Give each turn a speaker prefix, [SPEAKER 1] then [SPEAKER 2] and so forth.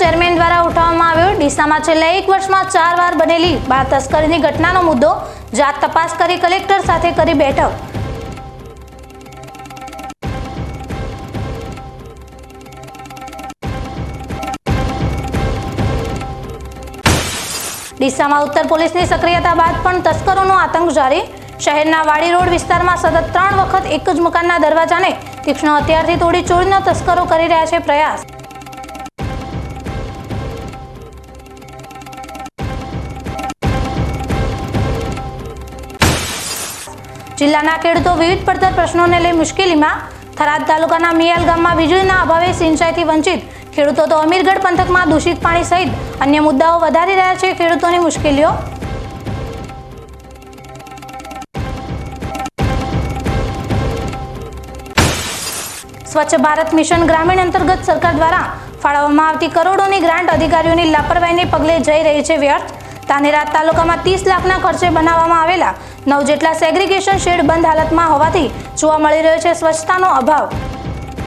[SPEAKER 1] Chairman દ્વારા ઉઠાવવામાં આવ્યો। ડીસામાં છેલ્લા 1 વર્ષમાં 4 વાર બનેલી બાળ તસ્કરીની ઘટનાનો મુદ્દો જાત તપાસ કરી કલેક્ટર સાથે કરી બેઠક। ડીસામાં ઉત્તર પોલીસની સક્રિયતા બાદ પણ તસ્કરોનો આતંક જારી। શહેરના વાડી રોડ વિસ્તારમાં સતત 3 વખત એક જ મકાનના દરવાજાને તીક્ષ્ણ હથિયારથી તોડી ચોરીનો તસ્કરો કરી રહ્યા છે પ્રયાસ। જિલ્લાના ખેડૂતો વિવિધ પડતર પ્રશ્નોને લઈ મુશ્કેલીમાં। થરાદ તાલુકાના મિયાલ ગામમાં વીજળીના અભાવે સિંચાઈથી વંચિત ખેડૂતો તો અમીરગઢ પંથકમાં દૂષિત પાણી સહિત અન્ય મુદ્દાઓ વધારી રહ્યા છે ખેડૂતોની મુશ્કેલીઓ। સ્વચ્છ ભારત મિશન ગ્રામીણ અંતર્ગત સરકાર દ્વારા ફાળવવામાં આવતી કરોડોની ગ્રાન્ટ અધિકારીઓની લાપરવાહીને પગલે જઈ રહી છે વ્યર્થ। ધાનેરા તાલુકામાં 30 લાખના ખર્ચે બનાવવામાં આવેલા 9 જેટલા સેગ્રીગેશન શેડ બંધ હાલતમાં હોવાથી જોવા મળી રહ્યો છે સ્વચ્છતાનો અભાવ।